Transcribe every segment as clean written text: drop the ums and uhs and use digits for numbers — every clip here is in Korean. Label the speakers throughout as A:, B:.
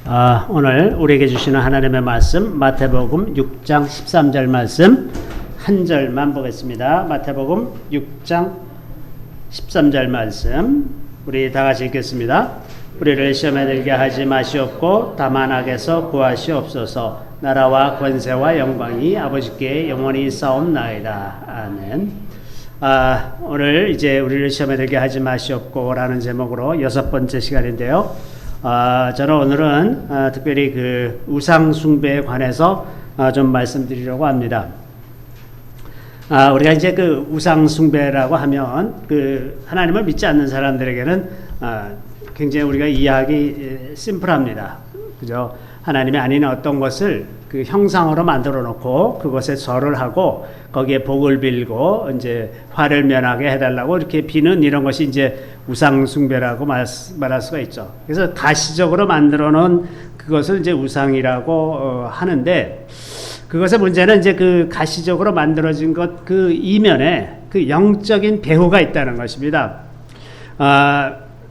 A: 오늘 우리에게 주시는 하나님의 말씀 마태복음 6장 13절 말씀 한 절만 보겠습니다. 마태복음 6장 13절 말씀 우리 다 같이 읽겠습니다. 우리를 시험에 들게 하지 마시옵고 다만 악에서 구하시옵소서. 나라와 권세와 영광이 아버지께 영원히 싸움나이다. 아멘. 오늘 이제 우리를 시험에 들게 하지 마시옵고 라는 제목으로 6번째 시간인데요. 저는 오늘은 특별히 그 우상 숭배에 관해서 좀 말씀드리려고 합니다. 우리가 이제 그 우상 숭배라고 하면 그 하나님을 믿지 않는 사람들에게는 굉장히 우리가 이해하기 심플합니다. 그죠? 하나님이 아닌 어떤 것을 그 형상으로 만들어 놓고 그것에 절을 하고 거기에 복을 빌고 이제 화를 면하게 해달라고 이렇게 비는 이런 것이 이제 우상 숭배라고 말할 수가 있죠. 그래서 가시적으로 만들어 놓은 그것을 이제 우상이라고 하는데 그것의 문제는 이제 그 가시적으로 만들어진 것 그 이면에 그 영적인 배후가 있다는 것입니다.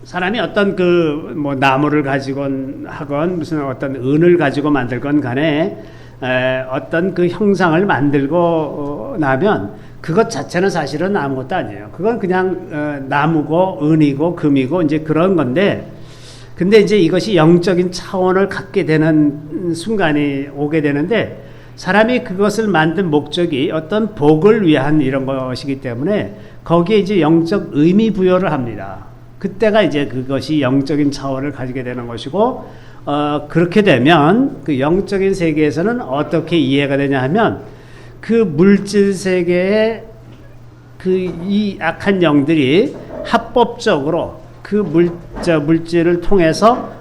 A: 사람이 어떤 그 뭐 나무를 가지건 하건 무슨 어떤 은을 가지고 만들건 간에 어떤 그 형상을 만들고 나면 그것 자체는 사실은 아무것도 아니에요. 그건 그냥 나무고 은이고 금이고 이제 그런 건데, 근데 이제 이것이 영적인 차원을 갖게 되는 순간이 오게 되는데, 사람이 그것을 만든 목적이 어떤 복을 위한 이런 것이기 때문에 거기에 이제 영적 의미 부여를 합니다. 그때가 이제 그것이 영적인 차원을 가지게 되는 것이고, 그렇게 되면 그 영적인 세계에서는 어떻게 이해가 되냐 하면 그 물질 세계에 그 이 악한 영들이 합법적으로 그 물질을 통해서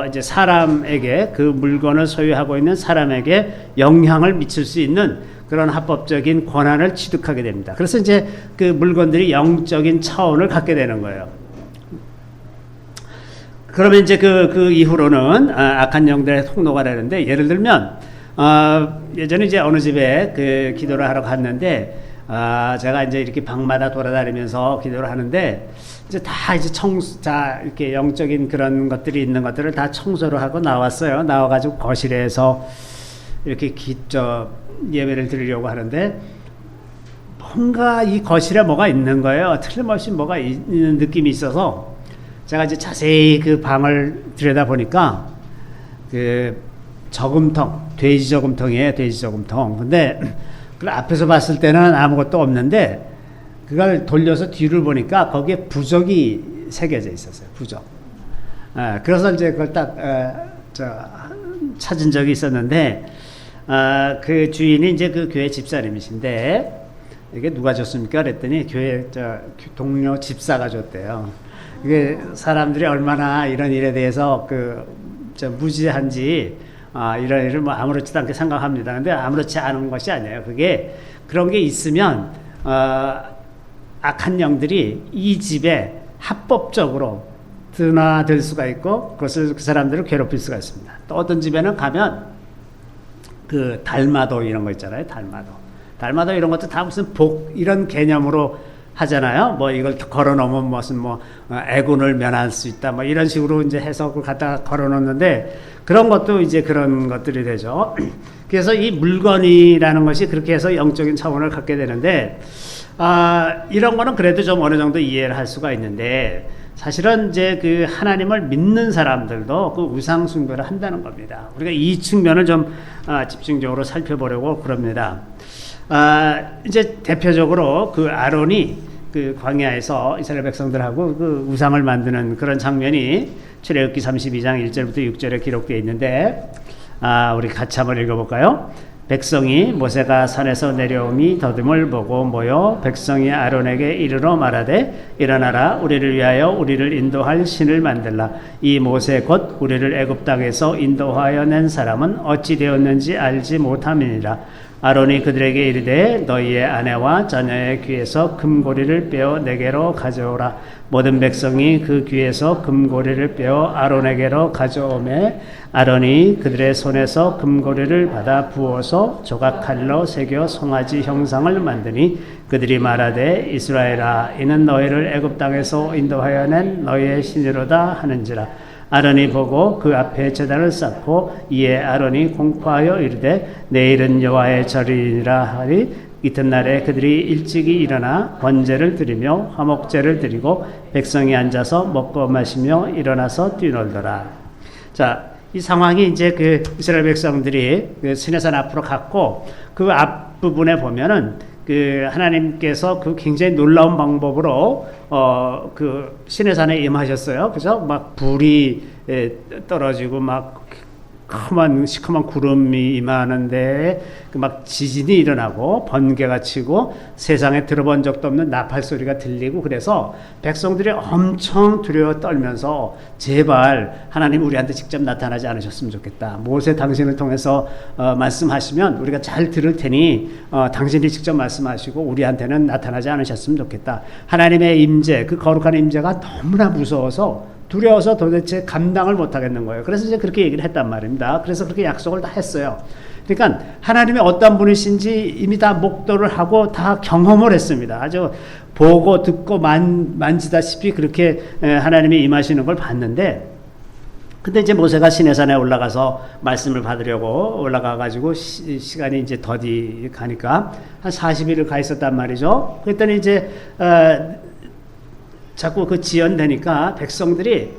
A: 이제 사람에게 그 물건을 소유하고 있는 사람에게 영향을 미칠 수 있는 그런 합법적인 권한을 취득하게 됩니다. 그래서 이제 그 물건들이 영적인 차원을 갖게 되는 거예요. 그러면 이제 그 이후로는 악한 영들의 통로가 되는데, 예를 들면 예전에 이제 어느 집에 그 기도를 하러 갔는데 제가 이제 이렇게 방마다 돌아다니면서 기도를 하는데 이제 다 이제 이렇게 영적인 그런 것들이 있는 것들을 다 청소를 하고 나왔어요. 나와가지고 거실에서 이렇게 예배를 드리려고 하는데 뭔가 이 거실에 뭐가 있는 거예요. 틀림없이 뭐가 있는 느낌이 있어서 제가 이제 자세히 그 방을 들여다 보니까 그 저금통, 돼지 저금통이에요. 돼지 저금통. 근데 그걸 앞에서 봤을 때는 아무것도 없는데 그걸 돌려서 뒤를 보니까 거기에 부적이 새겨져 있었어요. 부적. 그래서 이제 그걸 딱 찾은 적이 있었는데 그 주인이 이제 그 교회 집사님이신데 이게 누가 줬습니까? 그랬더니 교회 동료 집사가 줬대요. 이게 사람들이 얼마나 이런 일에 대해서 무지한지 이런 일을 뭐 아무렇지도 않게 생각합니다. 근데 아무렇지 않은 것이 아니에요. 그게 그런 게 있으면 악한 영들이 이 집에 합법적으로 드나들 수가 있고 그것을 그 사람들을 괴롭힐 수가 있습니다. 또 어떤 집에는 가면 그 달마도 이런 거 있잖아요. 달마도 이런 것도 다 무슨 복 이런 개념으로 하잖아요. 뭐 이걸 걸어 놓으면 무슨 애군을 면할 수 있다. 뭐 이런 식으로 이제 해석을 갖다가 걸어 놓는데 그런 것도 이제 그런 것들이 되죠. 그래서 이 물건이라는 것이 그렇게 해서 영적인 차원을 갖게 되는데 이런 거는 그래도 좀 어느 정도 이해를 할 수가 있는데 사실은 이제 그 하나님을 믿는 사람들도 그 우상 숭배를 한다는 겁니다. 우리가 이 측면을 좀 집중적으로 살펴보려고 그럽니다. 이제 대표적으로 그 아론이 그 광야에서 이스라엘 백성들하고 그 우상을 만드는 그런 장면이 출애굽기 32장 1절부터 6절에 기록되어 있는데 우리 같이 한번 읽어볼까요? 백성이 모세가 산에서 내려오니 더듬을 보고 모여 백성이 아론에게 이르러 말하되 일어나라 우리를 위하여 우리를 인도할 신을 만들라. 이 모세 곧 우리를 애굽 땅에서 인도하여 낸 사람은 어찌 되었는지 알지 못함이니라. 아론이 그들에게 이르되 너희의 아내와 자녀의 귀에서 금고리를 빼어 내게로 가져오라. 모든 백성이 그 귀에서 금고리를 빼어 아론에게로 가져오매 아론이 그들의 손에서 금고리를 받아 부어서 조각칼로 새겨 송아지 형상을 만드니 그들이 말하되 이스라엘아 이는 너희를 애굽 땅에서 인도하여 낸 너희의 신이로다 하는지라. 아론이 보고 그 앞에 제단을 쌓고 이에 아론이 공포하여 이르되 내일은 여호와의 절이라 하리 이튿날에 그들이 일찍이 일어나 번제를 드리며 화목제를 드리고 백성이 앉아서 먹고 마시며 일어나서 뛰놀더라. 자, 이 상황이 이제 그 이스라엘 백성들이 그 시내산 앞으로 갔고 그 앞부분에 보면은 그 하나님께서 그 굉장히 놀라운 방법으로 그 시내산에 임하셨어요. 그죠? 막 불이 떨어지고 막 시커먼 구름이 임하는데 막 지진이 일어나고 번개가 치고 세상에 들어본 적도 없는 나팔 소리가 들리고 그래서 백성들이 엄청 두려워 떨면서 제발 하나님 우리한테 직접 나타나지 않으셨으면 좋겠다. 모세 당신을 통해서 말씀하시면 우리가 잘 들을 테니 당신이 직접 말씀하시고 우리한테는 나타나지 않으셨으면 좋겠다. 하나님의 임재, 그 거룩한 임재가 너무나 무서워서 두려워서 도대체 감당을 못하겠는 거예요. 그래서 이제 그렇게 얘기를 했단 말입니다. 그래서 그렇게 약속을 다 했어요. 그러니까 하나님이 어떤 분이신지 이미 다 목도를 하고 다 경험을 했습니다. 아주 보고 듣고 만지다시피 그렇게 하나님이 임하시는 걸 봤는데 근데 이제 모세가 시내산에 올라가서 말씀을 받으려고 올라가가지고 시간이 이제 더디 가니까 한 40일을 가 있었단 말이죠. 그랬더니 이제 자꾸 그 지연되니까 백성들이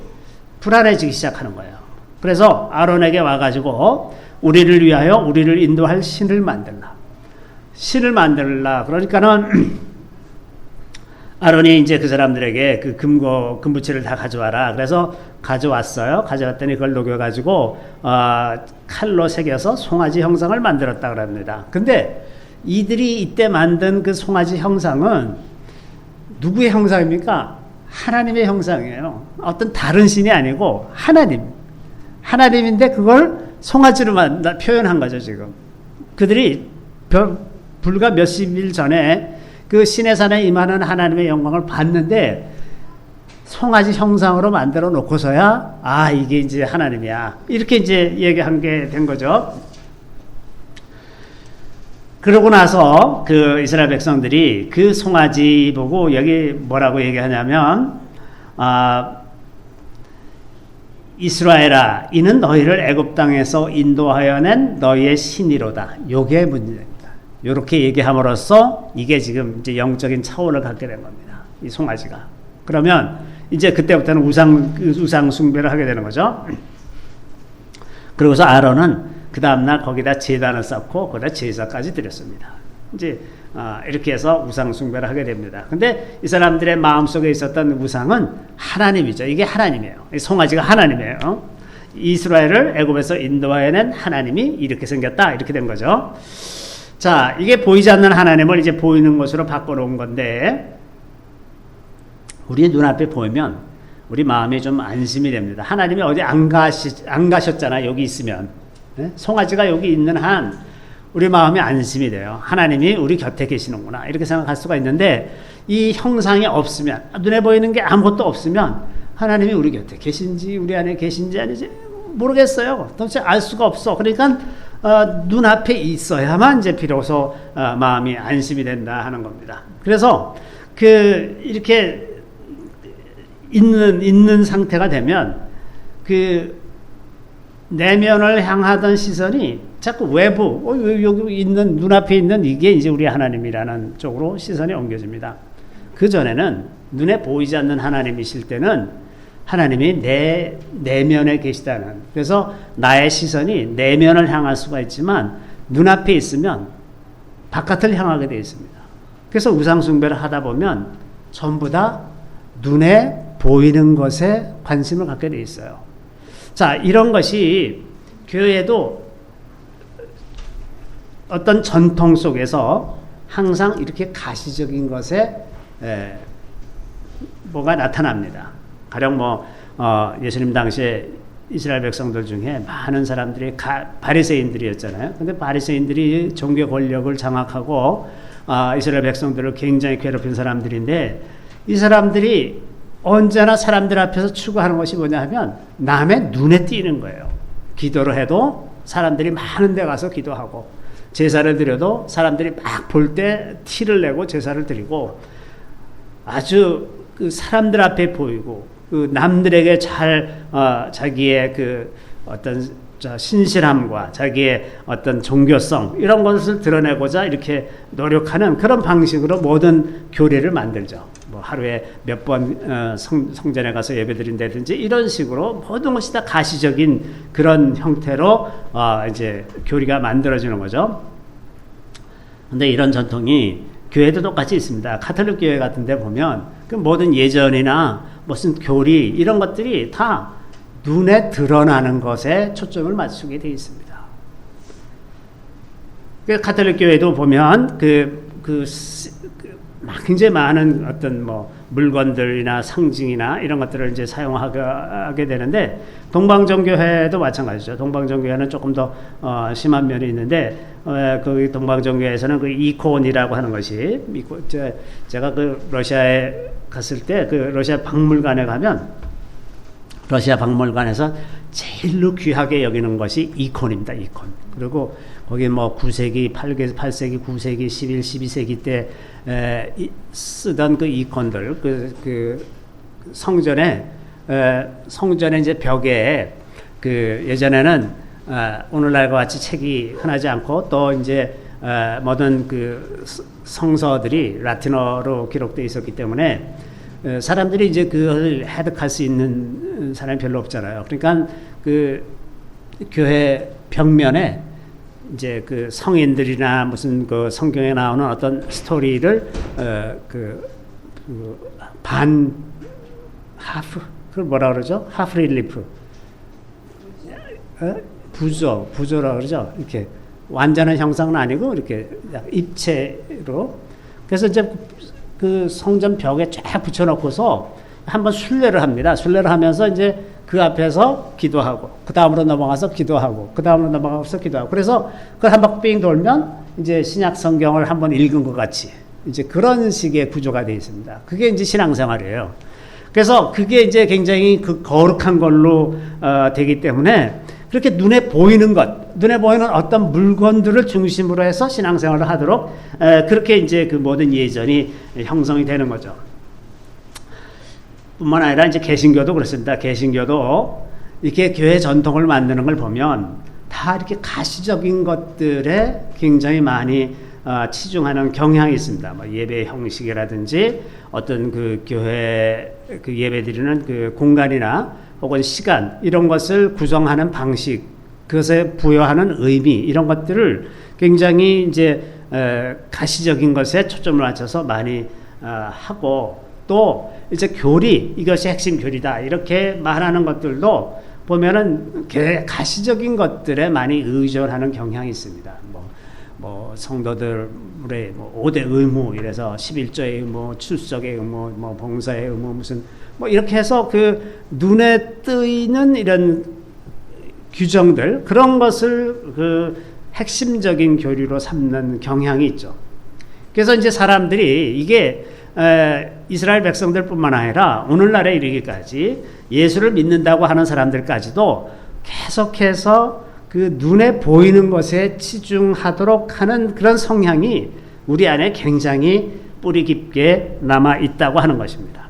A: 불안해지기 시작하는 거예요. 그래서 아론에게 와가지고 우리를 위하여 우리를 인도할 신을 만들라. 신을 만들라. 그러니까는 아론이 이제 그 사람들에게 그 금부치를 다 가져와라. 그래서 가져왔어요. 가져왔더니 그걸 녹여가지고 칼로 새겨서 송아지 형상을 만들었다 그럽니다. 근데 이들이 이때 만든 그 송아지 형상은 누구의 형상입니까? 하나님의 형상이에요. 어떤 다른 신이 아니고 하나님인데 그걸 송아지로 표현한 거죠. 지금 그들이 불과 몇십 일 전에 그 시내산에 임하는 하나님의 영광을 봤는데 송아지 형상으로 만들어 놓고서야 이게 이제 하나님이야 이렇게 이제 얘기한 게 된 거죠. 그러고 나서 그 이스라엘 백성들이 그 송아지 보고 여기 뭐라고 얘기하냐면 이스라엘아 이는 너희를 애굽 땅에서 인도하여 낸 너희의 신이로다. 요게 문제입니다. 요렇게 얘기함으로써 이게 지금 이제 영적인 차원을 갖게 된 겁니다. 이 송아지가. 그러면 이제 그때부터는 우상 숭배를 하게 되는 거죠. 그러고서 아론은 그 다음날 거기다 제단을 쌓고 거기다 제사까지 드렸습니다. 이제 이렇게 해서 우상 숭배를 하게 됩니다. 근데 이 사람들의 마음속에 있었던 우상은 하나님이죠. 이게 하나님이에요. 이 송아지가 하나님이에요. 이스라엘을 애굽에서 인도해낸 하나님이 이렇게 생겼다. 이렇게 된 거죠. 자, 이게 보이지 않는 하나님을 이제 보이는 것으로 바꿔놓은 건데 우리의 눈앞에 보이면 우리 마음이 좀 안심이 됩니다. 하나님이 어디 안 가셨잖아. 여기 있으면. 송아지가 여기 있는 한 우리 마음이 안심이 돼요. 하나님이 우리 곁에 계시는구나 이렇게 생각할 수가 있는데 이 형상이 없으면 눈에 보이는 게 아무것도 없으면 하나님이 우리 곁에 계신지 우리 안에 계신지 아닌지 모르겠어요. 도대체 알 수가 없어. 그러니까 눈앞에 있어야만 이제 비로소 마음이 안심이 된다 하는 겁니다. 그래서 이렇게 있는 상태가 되면 내면을 향하던 시선이 자꾸 외부, 여기 있는, 눈앞에 있는 이게 이제 우리 하나님이라는 쪽으로 시선이 옮겨집니다. 그 전에는 눈에 보이지 않는 하나님이실 때는 하나님이 내 내면에 계시다는, 그래서 나의 시선이 내면을 향할 수가 있지만 눈앞에 있으면 바깥을 향하게 되어 있습니다. 그래서 우상숭배를 하다 보면 전부 다 눈에 보이는 것에 관심을 갖게 되어 있어요. 자, 이런 것이 교회도 어떤 전통 속에서 항상 이렇게 가시적인 것에 뭐가 나타납니다. 가령 예수님 당시에 이스라엘 백성들 중에 많은 사람들이 바리새인들이었잖아요. 근데 바리새인들이 종교 권력을 장악하고 이스라엘 백성들을 굉장히 괴롭힌 사람들인데 이 사람들이 언제나 사람들 앞에서 추구하는 것이 뭐냐 하면 남의 눈에 띄는 거예요. 기도를 해도 사람들이 많은 데 가서 기도하고 제사를 드려도 사람들이 막 볼 때 티를 내고 제사를 드리고 아주 그 사람들 앞에 보이고 그 남들에게 잘 자기의 그 어떤 신실함과 자기의 어떤 종교성 이런 것을 드러내고자 이렇게 노력하는 그런 방식으로 모든 교리를 만들죠. 뭐 하루에 몇 번 성전에 가서 예배드린다든지 이런 식으로 모든 것이 다 가시적인 그런 형태로 이제 교리가 만들어지는 거죠. 근데 이런 전통이 교회도 똑같이 있습니다. 카톨릭 교회 같은 데 보면 그 모든 예전이나 무슨 교리 이런 것들이 다 눈에 드러나는 것에 초점을 맞추게 되어 있습니다. 그 카톨릭 교회도 보면 굉장히 많은 어떤 뭐 물건들이나 상징이나 이런 것들을 이제 사용하게 되는데 동방정교회도 마찬가지죠. 동방정교회는 조금 더 심한 면이 있는데 그 동방정교회에서는 그 이콘이라고 하는 것이 제가 그 러시아에 갔을 때 그 러시아 박물관에 가면 러시아 박물관에서 제일로 귀하게 여기는 것이 이콘입니다. 이콘. 그리고 거기 뭐 9세기, 8세기, 9세기, 11, 12세기 때 쓰던 그 이콘들, 그 성전에 이제 벽에 그 예전에는 오늘날과 같이 책이 흔하지 않고 또 이제 모든 그 성서들이 라틴어로 기록되어 있었기 때문에 사람들이 이제 그걸 해석할 수 있는 사람이 별로 없잖아요. 그러니까 그 교회 벽면에 이제 그 성인들이나 무슨 그 성경에 나오는 어떤 스토리를 그걸 뭐라 그러죠? 하프 릴리프, 부조라 그러죠. 이렇게 완전한 형상은 아니고 이렇게 입체로. 그래서 이제 그 성전 벽에 쫙 붙여놓고서 한번 순례를 합니다. 순례를 하면서 이제 그 앞에서 기도하고, 그 다음으로 넘어가서 기도하고, 그 다음으로 넘어가서 기도하고. 그래서 그걸 한 바퀴 삥 돌면 이제 신약 성경을 한번 읽은 것 같이 이제 그런 식의 구조가 되어 있습니다. 그게 이제 신앙생활이에요. 그래서 그게 이제 굉장히 그 거룩한 걸로 되기 때문에 그렇게 눈에 보이는 어떤 물건들을 중심으로 해서 신앙생활을 하도록 그렇게 이제 그 모든 예전이 형성이 되는 거죠. 뿐만 아니라 이제 개신교도 그렇습니다. 개신교도 이렇게 교회 전통을 만드는 걸 보면 다 이렇게 가시적인 것들에 굉장히 많이 치중하는 경향이 있습니다. 뭐 예배 형식이라든지 어떤 그 교회 그 예배드리는 그 공간이나 혹은 시간 이런 것을 구성하는 방식, 그것에 부여하는 의미 이런 것들을 굉장히 이제 가시적인 것에 초점을 맞춰서 많이 하고, 또 이제 교리, 이것이 핵심 교리다 이렇게 말하는 것들도 보면은 가시적인 것들에 많이 의존하는 경향이 있습니다. 뭐 성도들의 뭐 5대 의무 이래서 11조의 의무, 출석의 의무, 뭐 봉사의 의무 무슨 뭐 이렇게 해서 그 눈에 뜨이는 이런 규정들 그런 것을 그 핵심적인 교리로 삼는 경향이 있죠. 그래서 이제 사람들이 이게 이스라엘 백성들뿐만 아니라 오늘날에 이르기까지 예수를 믿는다고 하는 사람들까지도 계속해서 그 눈에 보이는 것에 치중하도록 하는 그런 성향이 우리 안에 굉장히 뿌리 깊게 남아 있다고 하는 것입니다.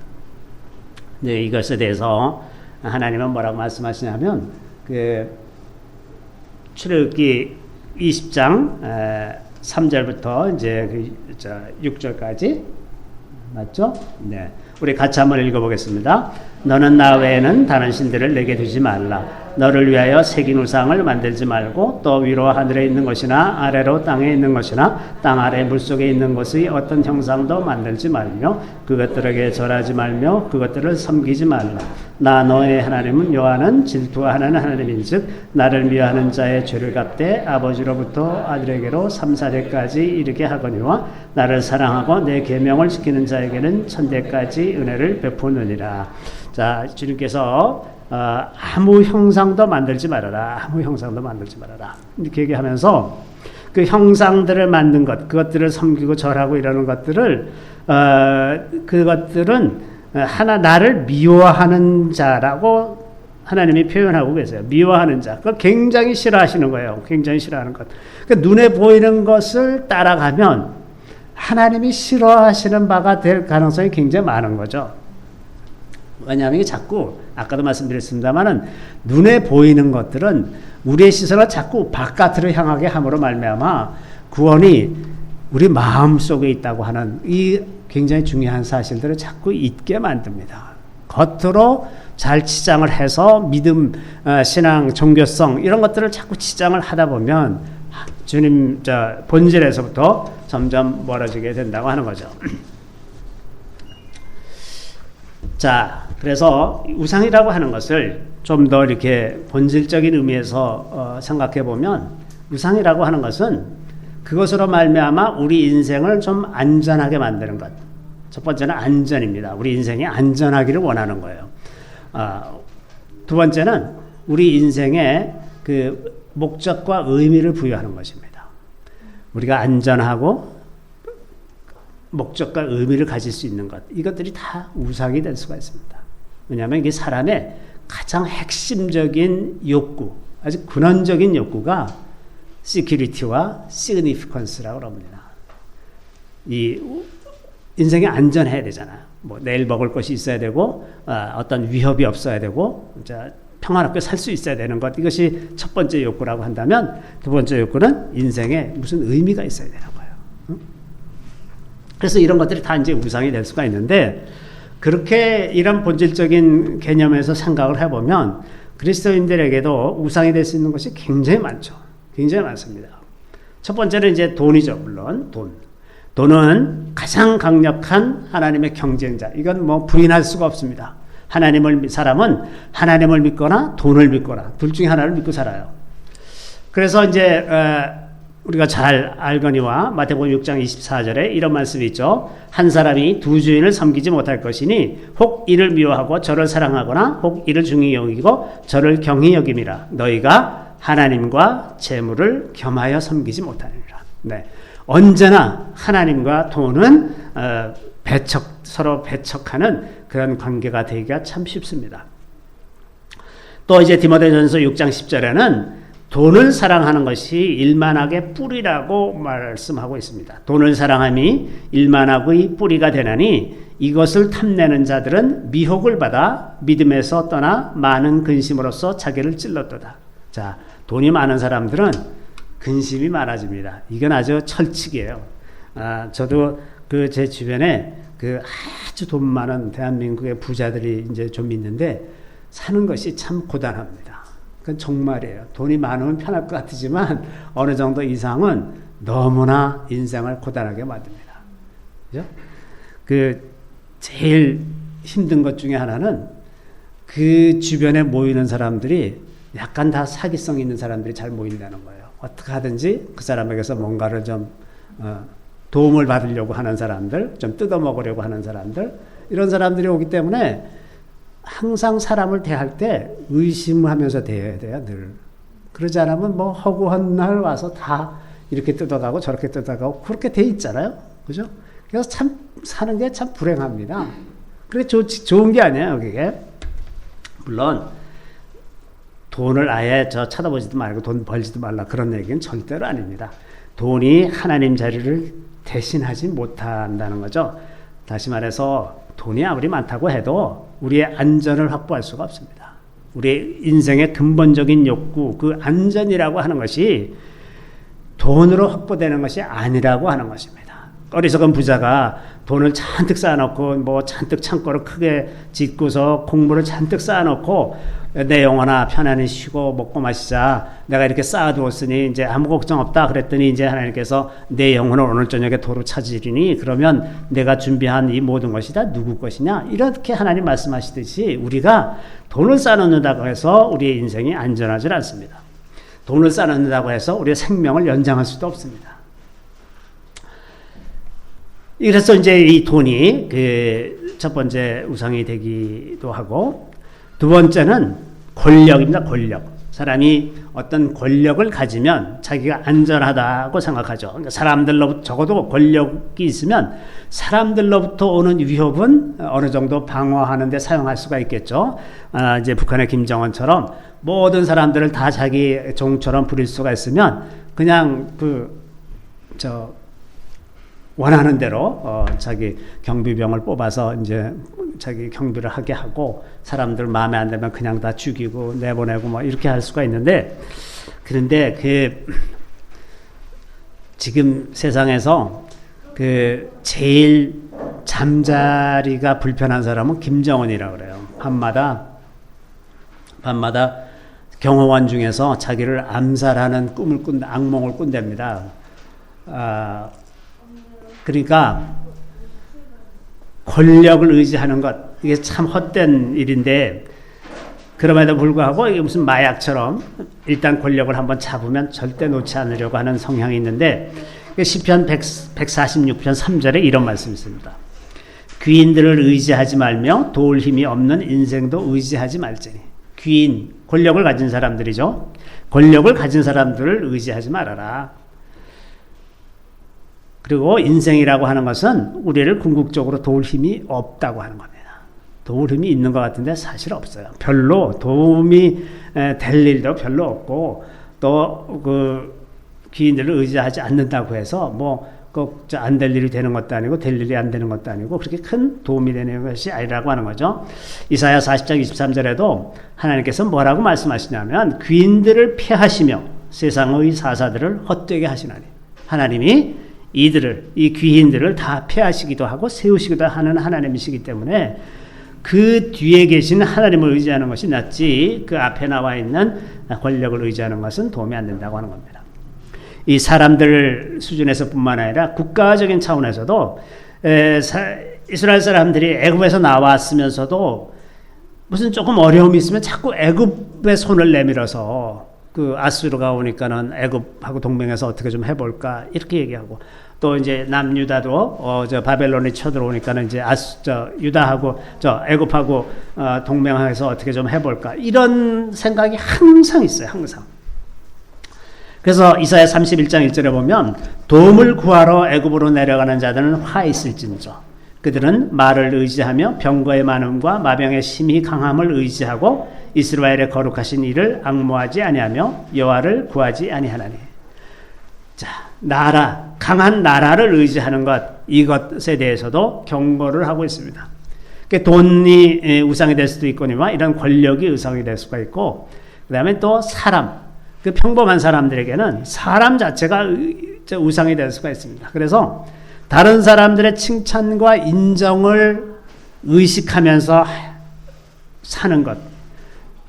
A: 네, 이것에 대해서 하나님은 뭐라고 말씀하시냐면 그 출애굽기 20장 3절부터 이제 6절까지 맞죠? 네. 우리 같이 한번 읽어보겠습니다. 너는 나 외에는 다른 신들을 내게 두지 말라. 너를 위하여 새긴 우상을 만들지 말고 또 위로 하늘에 있는 것이나 아래로 땅에 있는 것이나 땅 아래 물속에 있는 것의 어떤 형상도 만들지 말며 그것들에게 절하지 말며 그것들을 섬기지 말라. 나 너의 하나님은 여호와는 질투하는 하나님인즉 나를 미워하는 자의 죄를 갚되 아버지로부터 아들에게로 3, 4대까지 이르게 하거니와 나를 사랑하고 내 계명을 지키는 자에게는 천대까지 은혜를 베푸느니라. 자, 주님께서 아무 형상도 만들지 말아라. 아무 형상도 만들지 말아라. 이렇게 얘기하면서 그 형상들을 만든 것, 그것들을 섬기고 절하고 이러는 것들을 그것들은 나를 미워하는 자라고 하나님이 표현하고 계세요. 미워하는 자. 그걸 굉장히 싫어하시는 거예요. 굉장히 싫어하는 것. 그러니까 눈에 보이는 것을 따라가면 하나님이 싫어하시는 바가 될 가능성이 굉장히 많은 거죠. 왜냐하면 이게 자꾸 아까도 말씀드렸습니다만은 눈에 보이는 것들은 우리의 시선을 자꾸 바깥으로 향하게 함으로 말미암아 구원이 우리 마음 속에 있다고 하는 이 굉장히 중요한 사실들을 자꾸 잊게 만듭니다. 겉으로 잘 치장을 해서 믿음, 신앙, 종교성 이런 것들을 자꾸 치장을 하다 보면 주님 본질에서부터 점점 멀어지게 된다고 하는 거죠. 자, 그래서 우상이라고 하는 것을 좀 더 이렇게 본질적인 의미에서 생각해 보면 우상이라고 하는 것은 그것으로 말미암아 우리 인생을 좀 안전하게 만드는 것. 첫 번째는 안전입니다. 우리 인생이 안전하기를 원하는 거예요. 두 번째는 우리 인생에 그 목적과 의미를 부여하는 것입니다. 우리가 안전하고 목적과 의미를 가질 수 있는 것, 이것들이 다 우상이 될 수가 있습니다. 왜냐하면 이게 사람의 가장 핵심적인 욕구, 아주 근원적인 욕구가 security와 significance라고 합니다. 이 인생이 안전해야 되잖아요. 뭐 내일 먹을 것이 있어야 되고, 어떤 위협이 없어야 되고, 평안하게 살 수 있어야 되는 것, 이것이 첫 번째 욕구라고 한다면, 두 번째 욕구는 인생에 무슨 의미가 있어야 되는 거예요. 그래서 이런 것들이 다 이제 우상이 될 수가 있는데, 그렇게 이런 본질적인 개념에서 생각을 해보면 그리스도인들에게도 우상이 될 수 있는 것이 굉장히 많죠. 굉장히 많습니다. 첫 번째는 이제 돈이죠. 물론 돈은 가장 강력한 하나님의 경쟁자. 이건 뭐 부인할 수가 없습니다. 사람은 하나님을 믿거나 돈을 믿거나 둘 중에 하나를 믿고 살아요. 그래서 이제 우리가 잘 알거니와 마태복음 6장 24절에 이런 말씀이 있죠. 한 사람이 두 주인을 섬기지 못할 것이니 혹 이를 미워하고 저를 사랑하거나 혹 이를 중히 여기고 저를 경히 여김이라. 너희가 하나님과 재물을 겸하여 섬기지 못하리라. 네. 언제나 하나님과 돈은 서로 배척하는 그런 관계가 되기가 참 쉽습니다. 또 이제 디모데전서 6장 10절에는 돈을 사랑하는 것이 일만악의 뿌리라고 말씀하고 있습니다. 돈을 사랑함이 일만악의 뿌리가 되나니 이것을 탐내는 자들은 미혹을 받아 믿음에서 떠나 많은 근심으로써 자기를 찔렀도다. 자, 돈이 많은 사람들은 근심이 많아집니다. 이건 아주 철칙이에요. 저도 제 주변에 아주 돈 많은 대한민국의 부자들이 이제 좀 있는데 사는 것이 참 고단합니다. 그건 정말이에요. 돈이 많으면 편할 것 같지만 어느 정도 이상은 너무나 인생을 고단하게 만듭니다. 그죠? 제일 힘든 것 중에 하나는 그 주변에 모이는 사람들이 약간 다 사기성 있는 사람들이 잘 모인다는 거예요. 어떻게 하든지 그 사람에게서 뭔가를 좀 도움을 받으려고 하는 사람들, 좀 뜯어먹으려고 하는 사람들, 이런 사람들이 오기 때문에 항상 사람을 대할 때 의심하면서 대해야 돼요, 늘. 그러지 않으면 뭐 허구한 날 와서 다 이렇게 뜯어가고 저렇게 뜯어가고 그렇게 돼 있잖아요. 그죠? 그래서 참 사는 게 참 불행합니다. 그래 좋은 게 아니에요, 그게. 물론 돈을 아예 쳐다보지도 말고 돈 벌지도 말라 그런 얘기는 절대로 아닙니다. 돈이 하나님 자리를 대신하지 못한다는 거죠. 다시 말해서 돈이 아무리 많다고 해도 우리의 안전을 확보할 수가 없습니다. 우리의 인생의 근본적인 욕구, 그 안전이라고 하는 것이 돈으로 확보되는 것이 아니라고 하는 것입니다. 어리석은 부자가 돈을 잔뜩 쌓아놓고 뭐 잔뜩 창고를 크게 짓고서 곡물을 잔뜩 쌓아놓고 내 영혼아 편안히 쉬고 먹고 마시자. 내가 이렇게 쌓아두었으니 이제 아무 걱정 없다. 그랬더니 이제 하나님께서 내 영혼을 오늘 저녁에 도로 찾으리니 그러면 내가 준비한 이 모든 것이 다 누구 것이냐? 이렇게 하나님 말씀하시듯이 우리가 돈을 쌓아놓는다고 해서 우리의 인생이 안전하지 않습니다. 돈을 쌓아놓는다고 해서 우리의 생명을 연장할 수도 없습니다. 그래서 이제 이 돈이 첫 번째 우상이 되기도 하고 두 번째는 권력입니다. 권력. 사람이 어떤 권력을 가지면 자기가 안전하다고 생각하죠. 그러니까 사람들로부터 적어도 권력이 있으면 사람들로부터 오는 위협은 어느 정도 방어하는 데 사용할 수가 있겠죠. 이제 북한의 김정은처럼 모든 사람들을 다 자기 종처럼 부릴 수가 있으면 그냥 원하는 대로 자기 경비병을 뽑아서 이제 자기 경비를 하게 하고 사람들 마음에 안 들면 그냥 다 죽이고 내보내고 뭐 이렇게 할 수가 있는데 그런데 그 지금 세상에서 그 제일 잠자리가 불편한 사람은 김정은이라고 그래요. 밤마다 경호원 중에서 자기를 암살하는 꿈을 꾼다, 악몽을 꾼답니다. 그러니까 권력을 의지하는 것, 이게 참 헛된 일인데 그럼에도 불구하고 이게 무슨 마약처럼 일단 권력을 한번 잡으면 절대 놓지 않으려고 하는 성향이 있는데 시편 146편 3절에 이런 말씀이 있습니다. 귀인들을 의지하지 말며 도울 힘이 없는 인생도 의지하지 말지니. 귀인, 권력을 가진 사람들이죠. 권력을 가진 사람들을 의지하지 말아라. 그리고 인생이라고 하는 것은 우리를 궁극적으로 도울 힘이 없다고 하는 겁니다. 도울 힘이 있는 것 같은데 사실 없어요. 별로 도움이 될 일도 별로 없고 또 그 귀인들을 의지하지 않는다고 해서 뭐 꼭 안 될 일이 되는 것도 아니고 될 일이 안 되는 것도 아니고 그렇게 큰 도움이 되는 것이 아니라고 하는 거죠. 이사야 40장 23절에도 하나님께서 뭐라고 말씀하시냐면 귀인들을 폐하시며 세상의 사사들을 헛되게 하시나니. 하나님이 이 귀인들을 다 폐하시기도 하고 세우시기도 하는 하나님이시기 때문에 그 뒤에 계신 하나님을 의지하는 것이 낫지 그 앞에 나와 있는 권력을 의지하는 것은 도움이 안 된다고 하는 겁니다. 이 사람들 수준에서 뿐만 아니라 국가적인 차원에서도 이스라엘 사람들이 애굽에서 나왔으면서도 무슨 조금 어려움이 있으면 자꾸 애굽의 손을 내밀어서 그 아수르가 오니까는 애굽하고 동맹해서 어떻게 좀 해볼까 이렇게 얘기하고 또 이제 남유다도 저 바벨론이 쳐들어오니까는 이제 유다하고 애굽하고 동맹해서 어떻게 좀 해볼까 이런 생각이 항상 있어요. 항상. 그래서 이사야 31장 1절에 보면 도움을 구하러 애굽으로 내려가는 자들은 화 있을진저 그들은 말을 의지하며 병거의 많음과 마병의 심히 강함을 의지하고 이스라엘의 거룩하신 이를 앙모하지 아니하며 여호와를 구하지 아니하나니. 자, 나라, 강한 나라를 의지하는 것, 이것에 대해서도 경고를 하고 있습니다. 돈이 우상이 될 수도 있거니와 이런 권력이 우상이 될 수가 있고 그 다음에 또 사람, 그 평범한 사람들에게는 사람 자체가 우상이 될 수가 있습니다. 그래서 다른 사람들의 칭찬과 인정을 의식하면서 사는 것.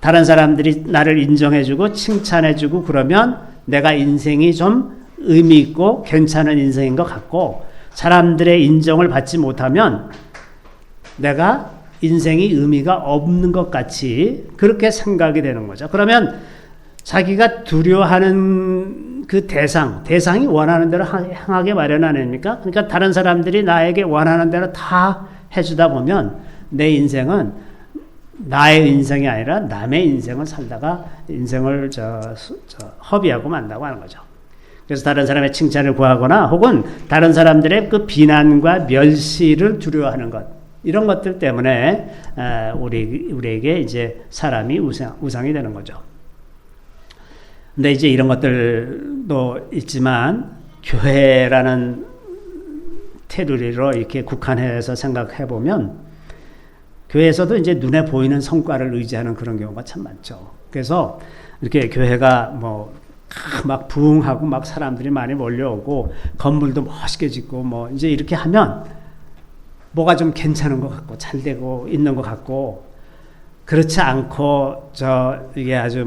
A: 다른 사람들이 나를 인정해주고 칭찬해주고 그러면 내가 인생이 좀 의미 있고 괜찮은 인생인 것 같고 사람들의 인정을 받지 못하면 내가 인생이 의미가 없는 것 같이 그렇게 생각이 되는 거죠. 그러면 자기가 두려워하는 그 대상이 원하는 대로 행하게 마련 아닙니까? 그러니까 다른 사람들이 나에게 원하는 대로 다 해주다 보면 내 인생은 나의 인생이 아니라 남의 인생을 살다가 인생을 허비하고 만다고 하는 거죠. 그래서 다른 사람의 칭찬을 구하거나 혹은 다른 사람들의 그 비난과 멸시를 두려워하는 것 이런 것들 때문에 우리에게 이제 사람이 우상이 되는 거죠. 근데 이제 이런 것들도 있지만 교회라는 테두리로 이렇게 국한해서 생각해 보면 교회에서도 이제 눈에 보이는 성과를 의지하는 그런 경우가 참 많죠. 그래서 이렇게 교회가 막 부흥하고 막 사람들이 많이 몰려오고 건물도 멋있게 짓고 이제 이렇게 하면 뭐가 좀 괜찮은 것 같고 잘 되고 있는 것 같고 그렇지 않고 이게 아주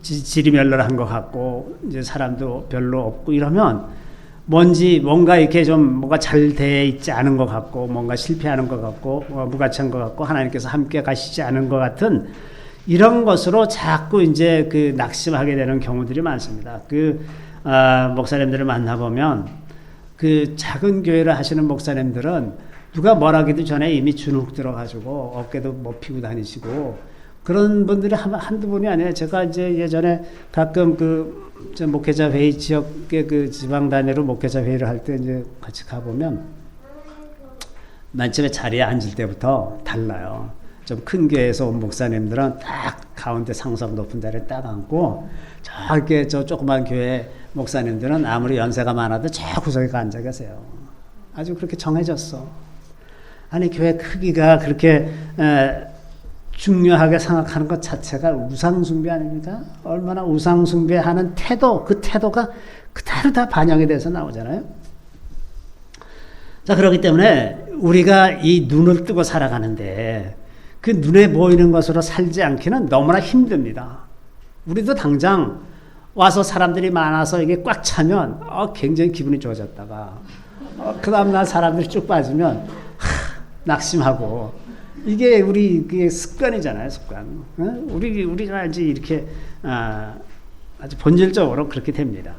A: 지리멸렬한 것 같고 이제 사람도 별로 없고 이러면 뭔가 이렇게 좀 뭐가 잘 돼 있지 않은 것 같고 뭔가 실패하는 것 같고 무가치한 것 같고 하나님께서 함께 가시지 않은 것 같은 이런 것으로 자꾸 이제 그 낙심하게 되는 경우들이 많습니다. 목사님들을 만나보면 그 작은 교회를 하시는 목사님들은 누가 뭐라기도 전에 이미 주눅 들어가지고 어깨도 못 피고 다니시고 그런 분들이 한두 분이 아니에요. 제가 이제 예전에 가끔 목회자 회의 지역의 그 지방 단위로 목회자 회의를 할 때 이제 같이 가보면 맨 처음에 자리에 앉을 때부터 달라요. 좀 큰 교회에서 온 목사님들은 딱 가운데 상석 높은 데를 딱 앉고, 저렇게 저 조그만 교회 목사님들은 아무리 연세가 많아도 저 구석에 앉아 계세요. 아주 그렇게 정해졌어. 아니, 교회 크기가 그렇게 중요하게 생각하는 것 자체가 우상숭배 아닙니까? 얼마나 우상숭배하는 태도, 그 태도가 그대로 다 반영이 돼서 나오잖아요. 자, 그렇기 때문에 우리가 이 눈을 뜨고 살아가는데 그 눈에 보이는 것으로 살지 않기는 너무나 힘듭니다. 우리도 당장 와서 사람들이 많아서 이게 꽉 차면 굉장히 기분이 좋아졌다가 그 다음날 사람들이 쭉 빠지면 낙심하고, 이게 우리 그게 습관이잖아요, 습관. 우리가 이제 이렇게 아주 본질적으로 그렇게 됩니다.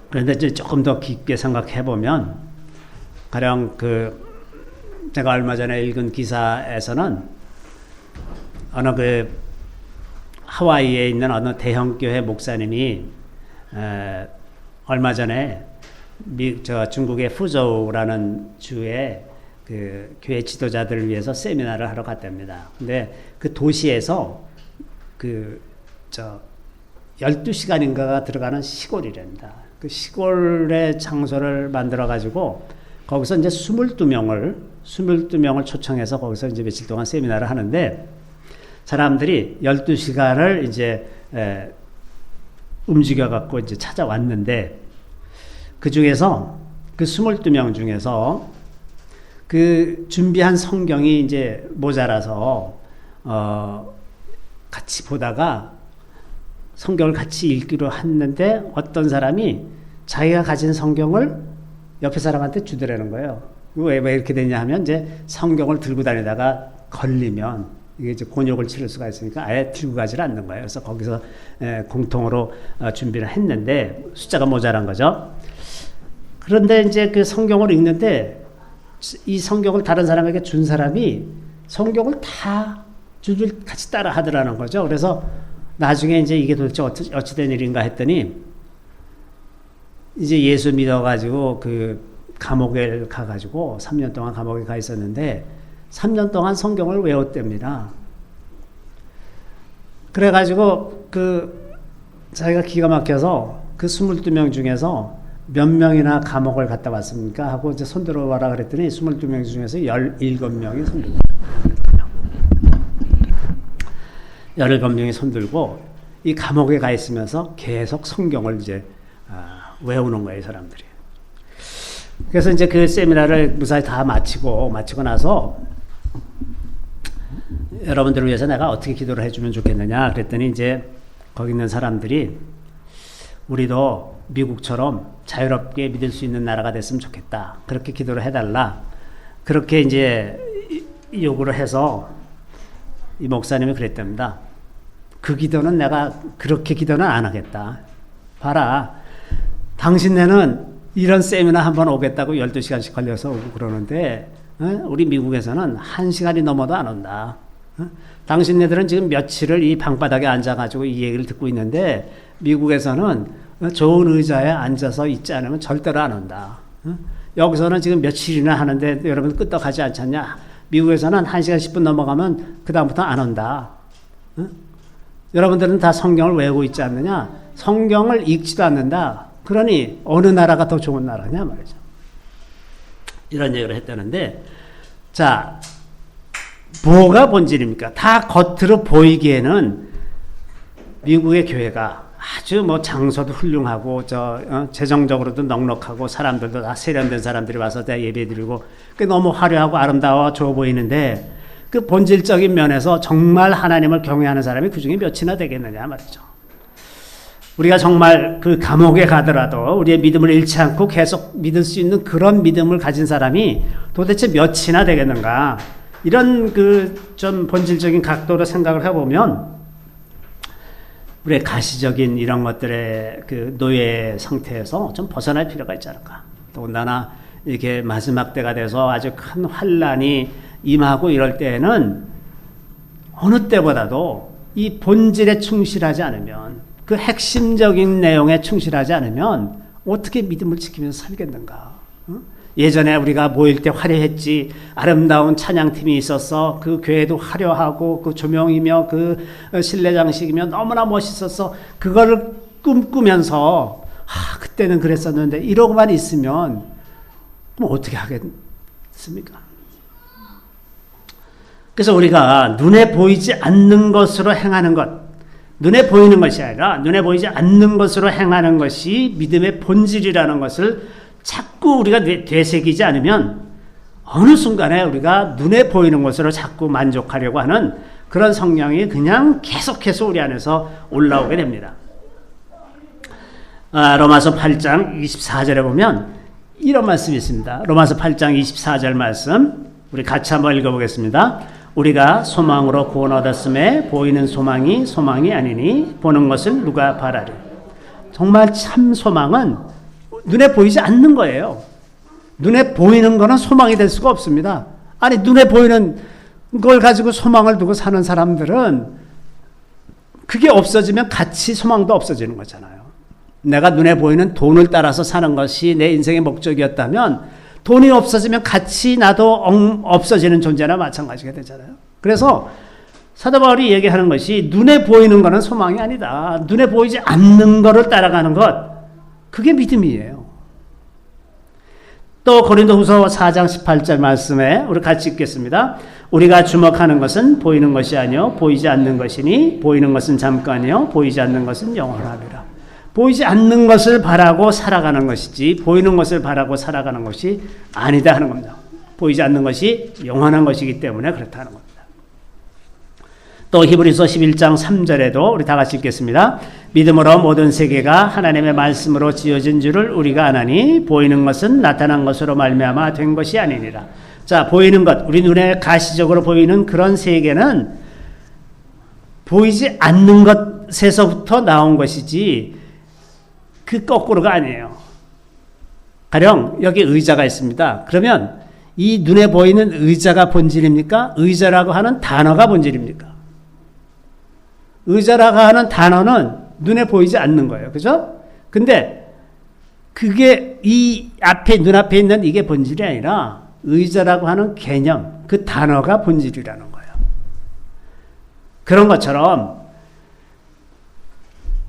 A: 그런데 이제 조금 더 깊게 생각해 보면, 가령 제가 얼마 전에 읽은 기사에서는 어느 하와이에 있는 어느 대형 교회 목사님이 얼마 전에 중국의 후저우라는 주에 그 교회 지도자들을 위해서 세미나를 하러 갔답니다. 근데 그 도시에서 12시간인가가 들어가는 시골이랍니다. 그 시골의 장소를 만들어 가지고 거기서 이제 22명을 초청해서 거기서 이제 며칠 동안 세미나를 하는데, 사람들이 12시간을 이제 움직여 갖고 이제 찾아왔는데, 그 중에서 그 22명 중에서 그 준비한 성경이 이제 모자라서 같이 보다가 성경을 같이 읽기로 했는데, 어떤 사람이 자기가 가진 성경을 옆에 사람한테 주더라는 거예요. 왜 이렇게 되냐 하면, 이제 성경을 들고 다니다가 걸리면 이게 이제 곤욕을 치를 수가 있으니까 아예 들고 가지를 않는 거예요. 그래서 거기서 공통으로 준비를 했는데 숫자가 모자란 거죠. 그런데 이제 그 성경을 읽는데, 이 성경을 다른 사람에게 준 사람이 성경을 다 줄줄 같이 따라 하더라는 거죠. 그래서 나중에 이제 이게 도대체 어찌된 일인가 했더니, 이제 예수 믿어가지고 그 감옥에 가가지고 3년 동안 감옥에 가 있었는데 3년 동안 성경을 외웠답니다. 그래가지고 자기가 기가 막혀서 그 22명 중에서 몇 명이나 감옥을 갔다 왔습니까? 하고 이제 손들어 와라 그랬더니 22명 중에서 17명이 손들고 17명이 손들고 이 감옥에 가 있으면서 계속 성경을 이제 외우는 거예요, 사람들이. 그래서 이제 그 세미나를 무사히 다 마치고 나서 여러분들을 위해서 내가 어떻게 기도를 해주면 좋겠느냐 그랬더니, 이제 거기 있는 사람들이 우리도 미국처럼 자유롭게 믿을 수 있는 나라가 됐으면 좋겠다, 그렇게 기도를 해달라, 그렇게 이제 요구를 해서 이 목사님이 그랬답니다. 그 기도는 내가 그렇게 기도는 안 하겠다. 봐라, 당신네는 이런 세미나 한번 오겠다고 12시간씩 걸려서 오고 그러는데 우리 미국에서는 1시간이 넘어도 안 온다. 당신네들은 지금 며칠을 이 방바닥에 앉아가지고 이 얘기를 듣고 있는데, 미국에서는 좋은 의자에 앉아서 있지 않으면 절대로 안 온다. 여기서는 지금 며칠이나 하는데 여러분 끄떡하지 않잖냐. 미국에서는 1시간 10분 넘어가면 그 다음부터 안 온다. 여러분들은 다 성경을 외우고 있지 않느냐. 성경을 읽지도 않는다. 그러니 어느 나라가 더 좋은 나라냐 말이죠. 이런 얘기를 했다는데, 자, 뭐가 본질입니까? 다 겉으로 보이기에는 미국의 교회가 아주 뭐 장소도 훌륭하고 재정적으로도 넉넉하고 사람들도 다 세련된 사람들이 와서 다 예배드리고 너무 화려하고 아름다워 좋아 보이는데, 그 본질적인 면에서 정말 하나님을 경외하는 사람이 그 중에 몇이나 되겠느냐 말이죠. 우리가 정말 그 감옥에 가더라도 우리의 믿음을 잃지 않고 계속 믿을 수 있는 그런 믿음을 가진 사람이 도대체 몇이나 되겠는가. 이런 좀 본질적인 각도로 생각을 해보면 우리의 가시적인 이런 것들의 그 노예 상태에서 좀 벗어날 필요가 있지 않을까. 더군다나 이렇게 마지막 때가 돼서 아주 큰 환란이 임하고 이럴 때에는 어느 때보다도 이 본질에 충실하지 않으면, 그 핵심적인 내용에 충실하지 않으면 어떻게 믿음을 지키면서 살겠는가. 예전에 우리가 모일 때 화려했지. 아름다운 찬양팀이 있었어. 그 교회도 화려하고 그 조명이며 그 실내 장식이며 너무나 멋있었어. 그걸 꿈꾸면서 그때는 그랬었는데 이러고만 있으면 그럼 어떻게 하겠습니까? 그래서 우리가 눈에 보이지 않는 것으로 행하는 것, 눈에 보이는 것이 아니라 눈에 보이지 않는 것으로 행하는 것이 믿음의 본질이라는 것을 자꾸 우리가 되새기지 않으면 어느 순간에 우리가 눈에 보이는 것으로 자꾸 만족하려고 하는 그런 성향이 그냥 계속해서 우리 안에서 올라오게 됩니다. 로마서 8장 24절에 보면 이런 말씀이 있습니다. 로마서 8장 24절 말씀 우리 같이 한번 읽어보겠습니다. 우리가 소망으로 구원 얻었음에 보이는 소망이 소망이 아니니 보는 것을 누가 바라리. 정말 참 소망은 눈에 보이지 않는 거예요. 눈에 보이는 거는 소망이 될 수가 없습니다. 아니 눈에 보이는 걸 가지고 소망을 두고 사는 사람들은 그게 없어지면 같이 소망도 없어지는 거잖아요. 내가 눈에 보이는 돈을 따라서 사는 것이 내 인생의 목적이었다면 돈이 없어지면 같이 나도 없어지는 존재나 마찬가지가 되잖아요. 그래서 사도 바울이 얘기하는 것이 눈에 보이는 것은 소망이 아니다. 눈에 보이지 않는 것을 따라가는 것, 그게 믿음이에요. 또 고린도후서 4장 18절 말씀에 우리 같이 읽겠습니다. 우리가 주목하는 것은 보이는 것이 아니요 보이지 않는 것이니 보이는 것은 잠깐이요 보이지 않는 것은 영원하리라. 보이지 않는 것을 바라고 살아가는 것이지 보이는 것을 바라고 살아가는 것이 아니다 하는 겁니다. 보이지 않는 것이 영원한 것이기 때문에 그렇다는 겁니다. 또 히브리서 11장 3절에도 우리 다 같이 읽겠습니다. 믿음으로 모든 세계가 하나님의 말씀으로 지어진 줄을 우리가 아나니 보이는 것은 나타난 것으로 말미암아 된 것이 아니니라. 자, 보이는 것, 우리 눈에 가시적으로 보이는 그런 세계는 보이지 않는 것에서부터 나온 것이지 그 거꾸로가 아니에요. 가령 여기 의자가 있습니다. 그러면 이 눈에 보이는 의자가 본질입니까? 의자라고 하는 단어가 본질입니까? 의자라고 하는 단어는 눈에 보이지 않는 거예요. 그죠? 근데 그게 이 앞에, 눈앞에 있는 이게 본질이 아니라 의자라고 하는 개념, 그 단어가 본질이라는 거예요. 그런 것처럼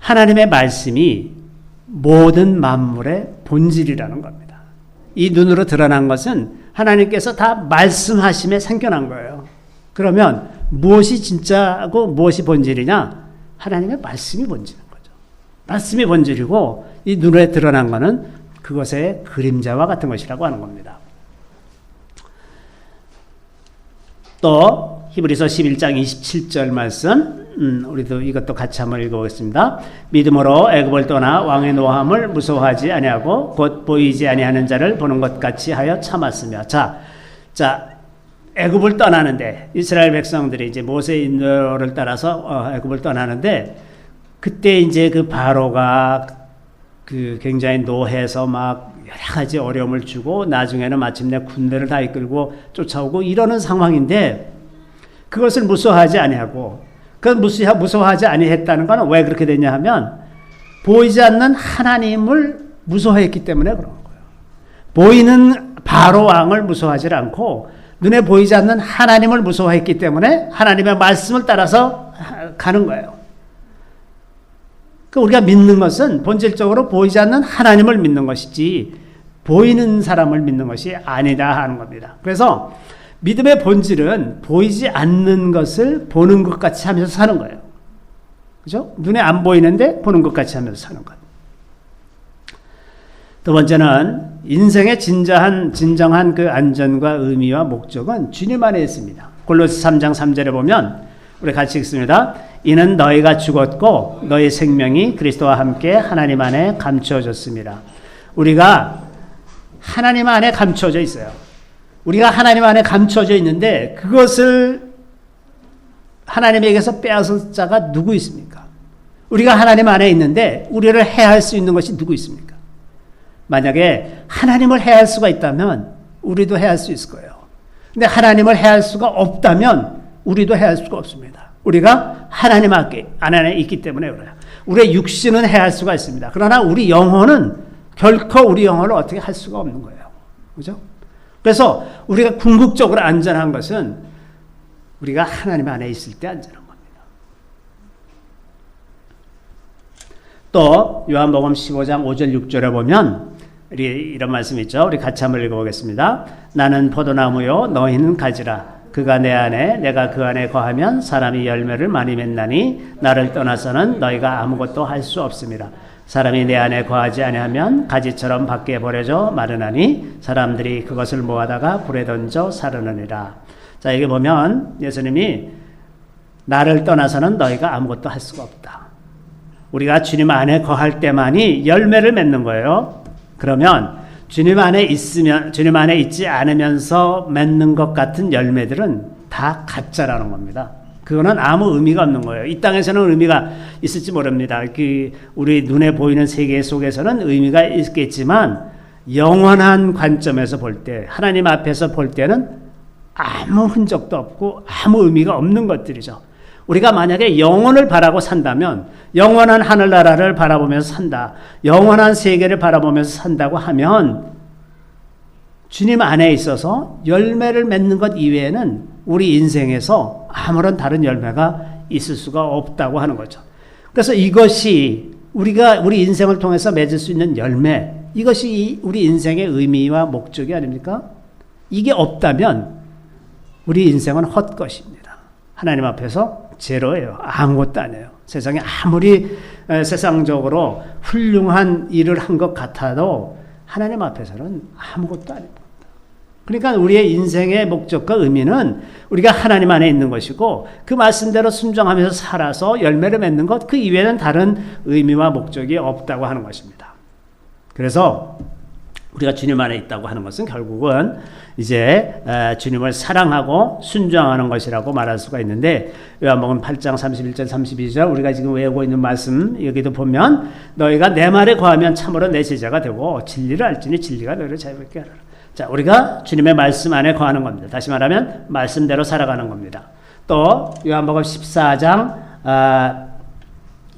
A: 하나님의 말씀이 모든 만물의 본질이라는 겁니다. 이 눈으로 드러난 것은 하나님께서 다 말씀하심에 생겨난 거예요. 그러면 무엇이 진짜고 무엇이 본질이냐? 하나님의 말씀이 본질인 거죠. 말씀이 본질이고 이 눈에 드러난 것은 그것의 그림자와 같은 것이라고 하는 겁니다. 또 히브리서 11장 27절 말씀 우리도 이것도 같이 한번 읽어보겠습니다. 믿음으로 애굽을 떠나 왕의 노함을 무서워하지 아니하고 곧 보이지 아니하는 자를 보는 것 같이 하여 참았으며. 자 애굽을 떠나는데 이스라엘 백성들이 이제 모세의 인도를 따라서 애굽을 떠나는데 그때 이제 그 바로가 그 굉장히 노해서 막 여러 가지 어려움을 주고 나중에는 마침내 군대를 다 이끌고 쫓아오고 이러는 상황인데 그것을 무서워하지 아니하고 그건 무서워하지 아니했다는 건 왜 그렇게 됐냐 하면 보이지 않는 하나님을 무서워했기 때문에 그런 거예요. 보이는 바로 왕을 무서워하지 않고 눈에 보이지 않는 하나님을 무서워했기 때문에 하나님의 말씀을 따라서 가는 거예요. 우리가 믿는 것은 본질적으로 보이지 않는 하나님을 믿는 것이지 보이는 사람을 믿는 것이 아니다 하는 겁니다. 그래서 믿음의 본질은 보이지 않는 것을 보는 것 같이 하면서 사는 거예요. 그죠? 눈에 안 보이는데 보는 것 같이 하면서 사는 것. 두 번째는 인생의 진정한 그 안전과 의미와 목적은 주님 안에 있습니다. 골로새 3장 3절에 보면 우리 같이 읽습니다. 이는 너희가 죽었고 너희 생명이 그리스도와 함께 하나님 안에 감추어졌습니다. 우리가 하나님 안에 감추어져 있어요. 우리가 하나님 안에 감춰져 있는데 그것을 하나님에게서 빼앗을 자가 누구 있습니까? 우리가 하나님 안에 있는데 우리를 해할 수 있는 것이 누구 있습니까? 만약에 하나님을 해할 수가 있다면 우리도 해할 수 있을 거예요. 근데 하나님을 해할 수가 없다면 우리도 해할 수가 없습니다. 우리가 하나님 안에 있기 때문에 그래요. 우리의 육신은 해할 수가 있습니다. 그러나 우리 영혼은 결코 우리 영혼을 어떻게 할 수가 없는 거예요. 그죠? 그래서 우리가 궁극적으로 안전한 것은 우리가 하나님 안에 있을 때 안전한 겁니다. 또 요한복음 15장 5절 6절에 보면 이런 말씀이 있죠. 우리 같이 한번 읽어보겠습니다. 나는 포도나무요 너희는 가지라. 그가 내 안에 내가 그 안에 거하면 사람이 열매를 많이 맺나니 나를 떠나서는 너희가 아무것도 할 수 없습니다. 사람이 내 안에 거하지 아니하면 가지처럼 밖에 버려져 마르나니 사람들이 그것을 모아다가 불에 던져 사르느니라. 자, 여기 보면 예수님이 나를 떠나서는 너희가 아무것도 할 수가 없다. 우리가 주님 안에 거할 때만이 열매를 맺는 거예요. 그러면 주님 안에 있지 않으면서 맺는 것 같은 열매들은 다 가짜라는 겁니다. 그거는 아무 의미가 없는 거예요. 이 땅에서는 의미가 있을지 모릅니다. 우리 눈에 보이는 세계 속에서는 의미가 있겠지만 영원한 관점에서 볼 때, 하나님 앞에서 볼 때는 아무 흔적도 없고 아무 의미가 없는 것들이죠. 우리가 만약에 영혼을 바라고 산다면, 영원한 하늘나라를 바라보면서 산다, 영원한 세계를 바라보면서 산다고 하면 주님 안에 있어서 열매를 맺는 것 이외에는 우리 인생에서 아무런 다른 열매가 있을 수가 없다고 하는 거죠. 그래서 이것이 우리 인생을 통해서 맺을 수 있는 열매, 이것이 우리 인생의 의미와 목적이 아닙니까? 이게 없다면 우리 인생은 헛것입니다. 하나님 앞에서 제로예요. 아무것도 아니에요. 세상에 아무리 세상적으로 훌륭한 일을 한 것 같아도 하나님 앞에서는 아무것도 아닙니다. 그러니까 우리의 인생의 목적과 의미는 우리가 하나님 안에 있는 것이고 그 말씀대로 순종하면서 살아서 열매를 맺는 것, 그 이외에는 다른 의미와 목적이 없다고 하는 것입니다. 그래서 우리가 주님 안에 있다고 하는 것은 결국은 이제 주님을 사랑하고 순종하는 것이라고 말할 수가 있는데, 요한복음 8장 31절 32절 우리가 지금 외우고 있는 말씀 여기도 보면 너희가 내 말에 거하면 참으로 내 제자가 되고 진리를 알지니 진리가 너희를 자유롭게 하리라. 자, 우리가 주님의 말씀 안에 거하는 겁니다. 다시 말하면 말씀대로 살아가는 겁니다. 또 요한복음 14장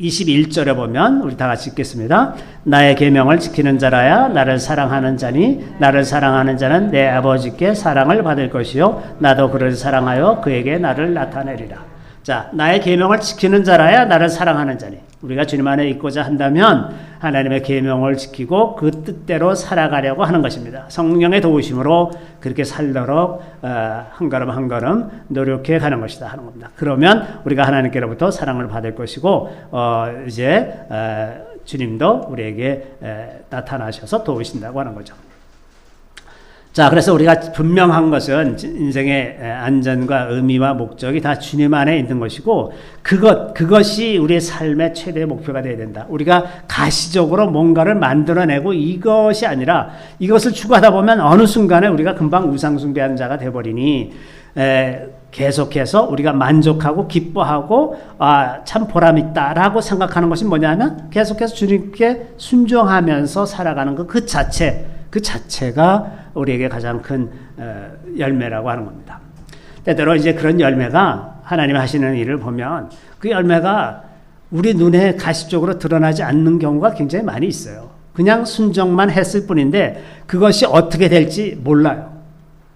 A: 21절에 보면 우리 다 같이 읽겠습니다. 나의 계명을 지키는 자라야 나를 사랑하는 자니 나를 사랑하는 자는 내 아버지께 사랑을 받을 것이요 나도 그를 사랑하여 그에게 나를 나타내리라. 자, 나의 계명을 지키는 자라야 나를 사랑하는 자니, 우리가 주님 안에 있고자 한다면 하나님의 계명을 지키고 그 뜻대로 살아가려고 하는 것입니다. 성령의 도우심으로 그렇게 살도록 한 걸음 한 걸음 노력해 가는 것이다 하는 겁니다. 그러면 우리가 하나님께로부터 사랑을 받을 것이고 이제 주님도 우리에게 나타나셔서 도우신다고 하는 거죠. 자, 그래서 우리가 분명한 것은 인생의 안전과 의미와 목적이 다 주님 안에 있는 것이고 그것이 우리의 삶의 최대의 목표가 되어야 된다. 우리가 가시적으로 뭔가를 만들어내고 이것이 아니라 이것을 추구하다 보면 어느 순간에 우리가 금방 우상숭배하는 자가 되어버리니 계속해서 우리가 만족하고 기뻐하고 참 보람있다라고 생각하는 것이 뭐냐면 계속해서 주님께 순종하면서 살아가는 것 그 자체가 우리에게 가장 큰 열매라고 하는 겁니다. 때때로 이제 그런 열매가 하나님 하시는 일을 보면 그 열매가 우리 눈에 가시적으로 드러나지 않는 경우가 굉장히 많이 있어요. 그냥 순종만 했을 뿐인데 그것이 어떻게 될지 몰라요.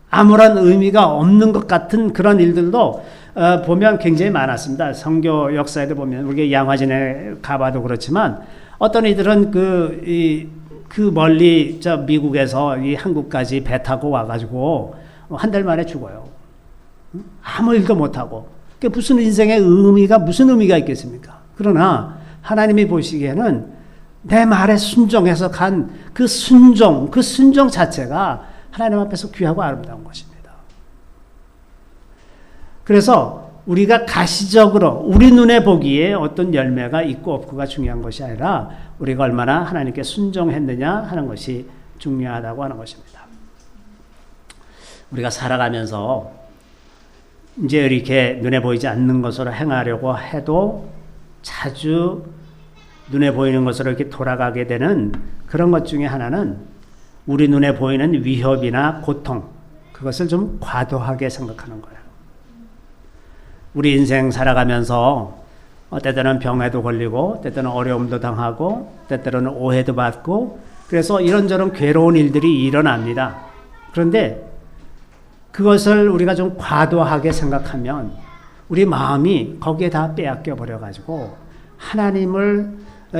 A: 아무런 의미가 없는 것 같은 그런 일들도 보면 굉장히 많았습니다. 선교 역사에도 보면 우리가 양화진에 가봐도 그렇지만 어떤 이들은 그 멀리 저 미국에서 이 한국까지 배 타고 와가지고 한 달 만에 죽어요. 아무 일도 못하고. 그게 무슨 인생의 무슨 의미가 있겠습니까? 그러나 하나님이 보시기에는 내 말에 순종해서 간 그 순종 자체가 하나님 앞에서 귀하고 아름다운 것입니다. 그래서 우리가 가시적으로 우리 눈에 보기에 어떤 열매가 있고 없고가 중요한 것이 아니라 우리가 얼마나 하나님께 순종했느냐 하는 것이 중요하다고 하는 것입니다. 우리가 살아가면서 이제 이렇게 눈에 보이지 않는 것으로 행하려고 해도 자주 눈에 보이는 것으로 이렇게 돌아가게 되는 그런 것 중에 하나는 우리 눈에 보이는 위협이나 고통, 그것을 좀 과도하게 생각하는 거예요. 우리 인생 살아가면서 때때로는 병에도 걸리고 때때로는 어려움도 당하고 때때로는 오해도 받고 그래서 이런저런 괴로운 일들이 일어납니다. 그런데 그것을 우리가 좀 과도하게 생각하면 우리 마음이 거기에 다 빼앗겨 버려가지고 하나님을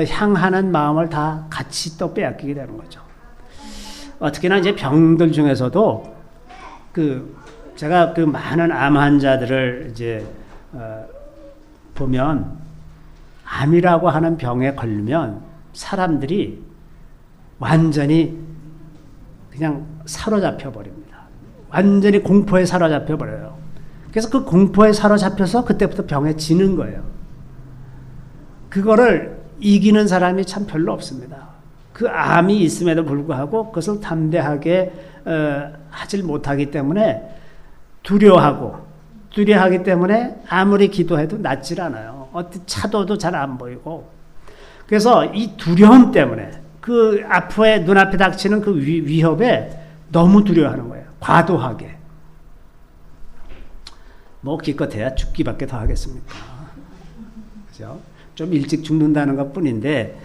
A: 향하는 마음을 다 같이 또 빼앗기게 되는 거죠. 특히나 이제 병들 중에서도 제가 그 많은 암 환자들을 이제 보면 암이라고 하는 병에 걸리면 사람들이 완전히 그냥 사로잡혀 버립니다. 완전히 공포에 사로잡혀 버려요. 그래서 그 공포에 사로잡혀서 그때부터 병에 지는 거예요. 그거를 이기는 사람이 참 별로 없습니다. 그 암이 있음에도 불구하고 그것을 담대하게 하질 못하기 때문에 두려워하기 때문에 아무리 기도해도 낫질 않아요. 어디 차도도 잘 안 보이고. 그래서 이 두려움 때문에 그 앞에 눈앞에 닥치는 그 위협에 너무 두려워하는 거예요. 과도하게. 뭐 기껏해야 죽기밖에 더 하겠습니까? 그죠? 좀 일찍 죽는다는 것 뿐인데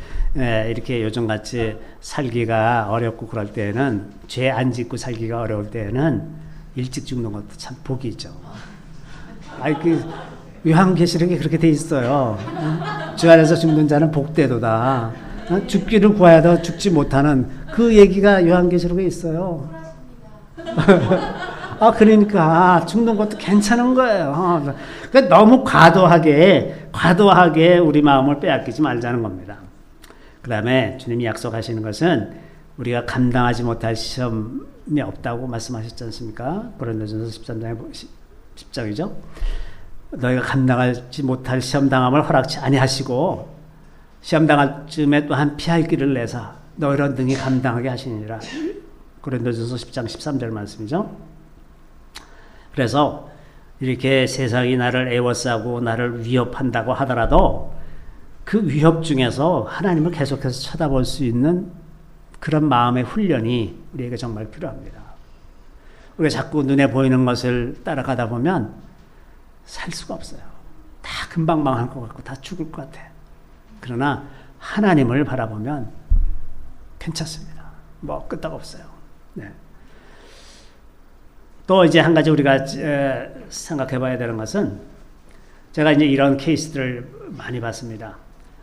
A: 이렇게 요즘같이 살기가 어렵고 그럴 때는 죄 안 짓고 살기가 어려울 때는 일찍 죽는 것도 참 복이죠. 요한계시록에 그렇게 돼 있어요. 주 안에서 죽는 자는 복되도다. 죽기를 구하여도 죽지 못하는 그 얘기가 요한계시록에 있어요. 그러니까 죽는 것도 괜찮은 거예요. 그러니까 너무 과도하게 우리 마음을 빼앗기지 말자는 겁니다. 그 다음에 주님이 약속하시는 것은 우리가 감당하지 못할 시험이 없다고 말씀하셨지 않습니까? 고린도전서 13장에 10장이죠. 너희가 감당하지 못할 시험 당함을 허락치 아니하시고 시험 당할 쯤에 또한 피할 길을 내사 너희를 능히 감당하게 하시니라. 고린도전서 10장 13절 말씀이죠. 그래서 이렇게 세상이 나를 애워싸고 나를 위협한다고 하더라도 그 위협 중에서 하나님을 계속해서 쳐다볼 수 있는 그런 마음의 훈련이 우리에게 정말 필요합니다. 우리가 자꾸 눈에 보이는 것을 따라가다 보면 살 수가 없어요. 다 금방 망할 것 같고 다 죽을 것 같아. 그러나 하나님을 바라보면 괜찮습니다. 뭐 끄떡없어요. 네. 또 이제 한 가지 우리가 생각해 봐야 되는 것은 제가 이제 이런 케이스들을 많이 봤습니다.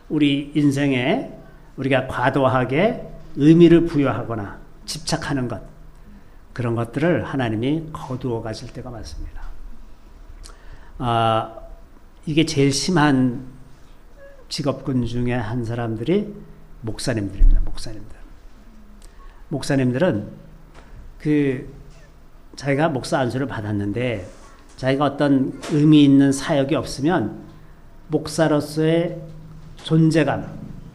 A: 우리 인생에 우리가 과도하게 의미를 부여하거나 집착하는 것, 그런 것들을 하나님이 거두어 가실 때가 많습니다. 이게 제일 심한 직업군 중에 한 사람들이 목사님들입니다. 목사님들은 자기가 목사 안수를 받았는데 자기가 어떤 의미 있는 사역이 없으면 목사로서의 존재감,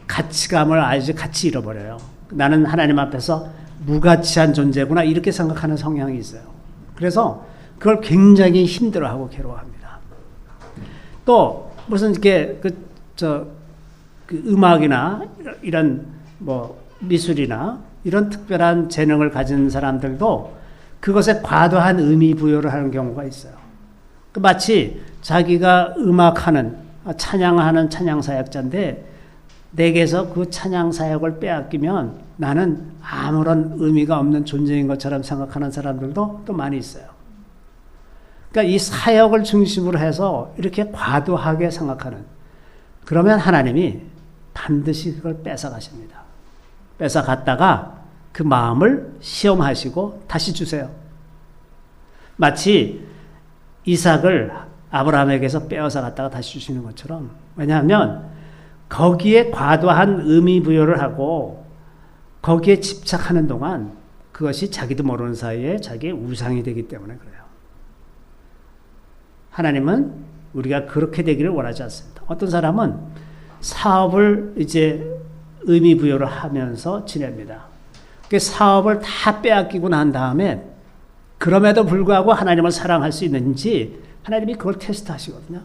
A: 가치감을 아주 같이 잃어버려요. 나는 하나님 앞에서 무가치한 존재구나 이렇게 생각하는 성향이 있어요. 그래서 그걸 굉장히 힘들어하고 괴로워합니다. 또 무슨 이렇게 음악이나 이런 뭐 미술이나 이런 특별한 재능을 가진 사람들도 그것에 과도한 의미 부여를 하는 경우가 있어요. 마치 자기가 음악하는 찬양하는 찬양사역자인데 내게서 그 찬양사역을 빼앗기면 나는 아무런 의미가 없는 존재인 것처럼 생각하는 사람들도 또 많이 있어요. 그러니까 이 사역을 중심으로 해서 이렇게 과도하게 생각하는, 그러면 하나님이 반드시 그걸 뺏어가십니다. 뺏어갔다가 그 마음을 시험하시고 다시 주세요. 마치 이삭을 아브라함에게서 빼앗아 갔다가 다시 주시는 것처럼. 왜냐하면 거기에 과도한 의미 부여를 하고 거기에 집착하는 동안 그것이 자기도 모르는 사이에 자기의 우상이 되기 때문에 그래요. 하나님은 우리가 그렇게 되기를 원하지 않습니다. 어떤 사람은 사업을 이제 의미 부여를 하면서 지냅니다. 그 사업을 다 빼앗기고 난 다음에 그럼에도 불구하고 하나님을 사랑할 수 있는지 하나님이 그걸 테스트 하시거든요.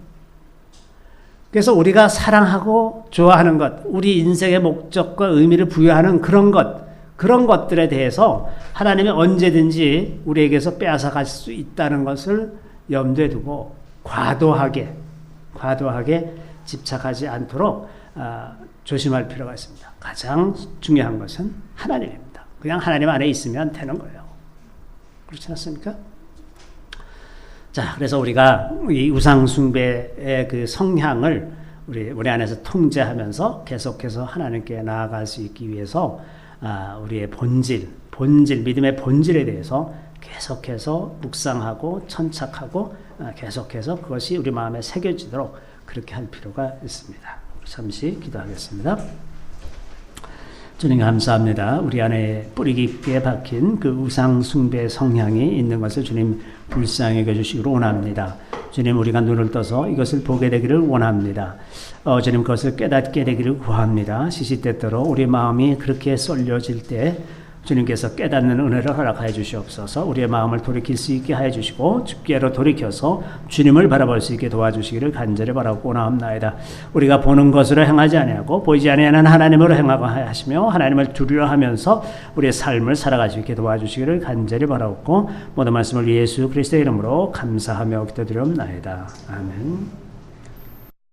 A: 그래서 우리가 사랑하고 좋아하는 것, 우리 인생의 목적과 의미를 부여하는 그런 것들에 대해서 하나님이 언제든지 우리에게서 빼앗아 갈 수 있다는 것을 염두에 두고 과도하게 집착하지 않도록 조심할 필요가 있습니다. 가장 중요한 것은 하나님입니다. 그냥 하나님 안에 있으면 되는 거예요. 그렇지 않습니까? 자, 그래서 우리가 이 우상숭배의 그 성향을 우리 안에서 통제하면서 계속해서 하나님께 나아갈 수 있기 위해서 우리의 본질, 믿음의 본질에 대해서 계속해서 묵상하고 천착하고 계속해서 그것이 우리 마음에 새겨지도록 그렇게 할 필요가 있습니다. 잠시 기도하겠습니다. 주님 감사합니다. 우리 안에 뿌리 깊게 박힌 그 우상 숭배 성향이 있는 것을 주님 불쌍히 여겨주시기를 원합니다. 주님 우리가 눈을 떠서 이것을 보게 되기를 원합니다. 주님 그것을 깨닫게 되기를 구합니다. 시시때때로 우리 마음이 그렇게 쏠려질 때 주님께서 깨닫는 은혜를 허락하여 주시옵소서. 우리의 마음을 돌이킬 수 있게 하여 주시고 주께로 돌이켜서 주님을 바라볼 수 있게 도와주시기를 간절히 바라고 원하옵나이다. 우리가 보는 것으로 행하지 아니하고 보이지 아니하는 하나님으로 행하고 하시며 하나님을 두려워하면서 우리의 삶을 살아갈 수 있게 도와주시기를 간절히 바라옵고 모든 말씀을 예수 그리스도의 이름으로 감사하며 기도드리옵나이다. 아멘.